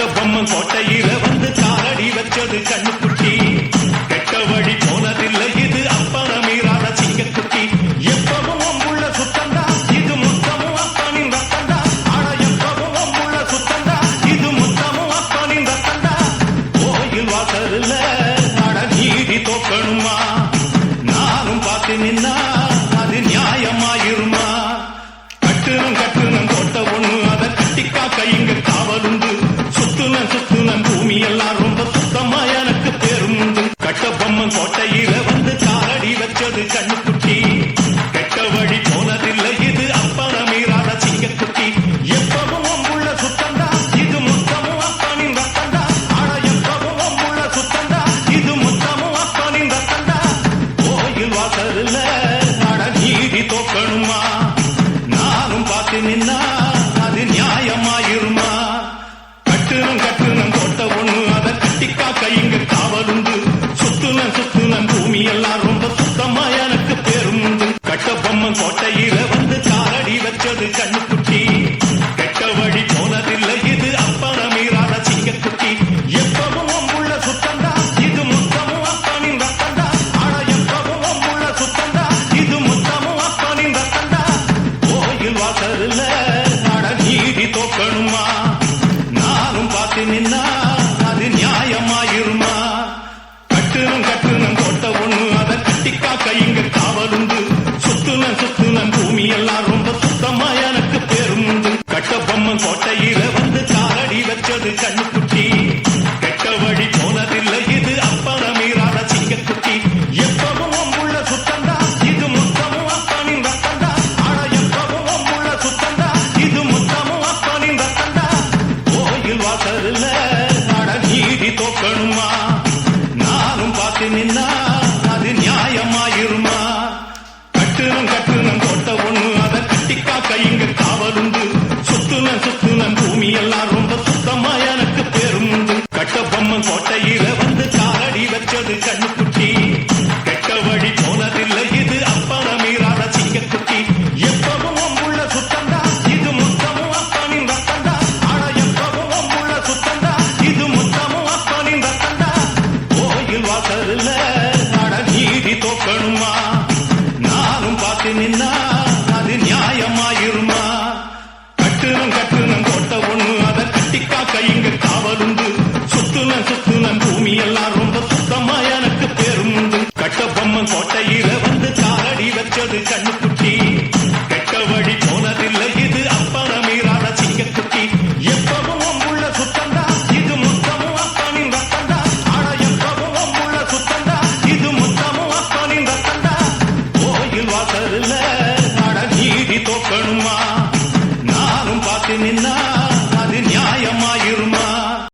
கட்டபொம்மன் கோட்டையில வந்து காலடி வச்சது கண்ணுக்குட்டி கெட்ட வழி போனதில்லை இது அப்பன மீறாத சிங்கக்குட்டி எப்பவும் உள்ள சுத்தந்தா இது முத்தமும் அப்பனின் ரத்தந்தா ஆனா எப்பவும் உள்ள சுத்தந்தா இது முத்தமும் அப்பனின் ரத்தந்தா கோயில் வாசல்ல அட நீதி தோக்கணுமா நானும் பார்த்து நின்னா அது நியாயமாயிருமா கட்டுனம் கோட்ட ஒண்ணு அதை கட்டிக்கா கைங்க காவலுண்டு சுத்துனன் பூமி எல்லாம் ரொம்ப சுத்தமா எனக்கு பேரும் உண்டு கட்டபொம்மன் கோட்டையில வந்து காலடி வச்சது கண்ணுக்குட்டி கெட்ட வழி போனதில்லை இது அப்பன மீறாத சிங்கக்குட்டி எப்பவும் உள்ள சுத்தந்தா இது முத்தமும் அப்பனின் ரத்தந்தா ஆனா எப்பவும் உள்ள சுத்தந்தா இது முத்தமும் அப்பனின் ரத்தந்தா கோயில் வாசல்ல அட நீதி தோக்கணுமா நானும் பார்த்து நின்னா அது நியாயமாயிருமா கட்டுனம் கோட்ட ஒண்ணு அதை கட்டிக்கா கைங்க காவலுண்டு சுத்துனன் பூமி எல்லாம் ரொம்ப சுத்தமா எனக்கு பேரும் உண்டு கட்டபொம்மன் கோட்டையில வந்து காலடி வச்சது கண்ணுக்குட்டி கெட்ட வழி போனதில்லை இது அப்பன மீறாத சிங்கக்குட்டி எப்பவும் உள்ள சுத்தந்தா இது முத்தமும் அப்பனின் ரத்தந்தா ஆனா எப்பவும் உள்ள சுத்தந்தா இது முத்தமும் அப்பனின் ரத்தந்தா கோயில் வாசல்ல அட நீதி தோக்கணுமா நானும் பார்த்து நின்னா அது நியாயமாயிருமா கட்டுனம் கோட்ட ஒண்ணு அதை கட்டிக்கா கைங்க காவலுண்டு சுத்துனன் பூமி எல்லாம் ரொம்ப சுத்தமா எனக்கு பேரும் உண்டு கட்டபொம்மன் கோட்டையில வந்து காலடி வச்சது கண்ணுக்குட்டி கெட்ட வழி போனதில்லை இது அப்பன மீறாத சிங்கக்குட்டி எப்பவும் உள்ள சுத்தந்தா இது முத்தமும் அப்பனின் ரத்தந்தா ஆனா எப்பவும் உள்ள சுத்தந்தா இது முத்தமும் அப்பனின் ரத்தந்தா கோயில் வாசல்ல அட நீதி தோக்கணுமா நானும் பார்த்து நின்னா அது நியாயமாயிருமா கட்டுனம் கோட்ட ஒண்ணு அதை கட்டிக்கா கைங்க காவலுண்டு சுத்துனன் பூமி எல்லாம் ரொம்ப சுத்தமா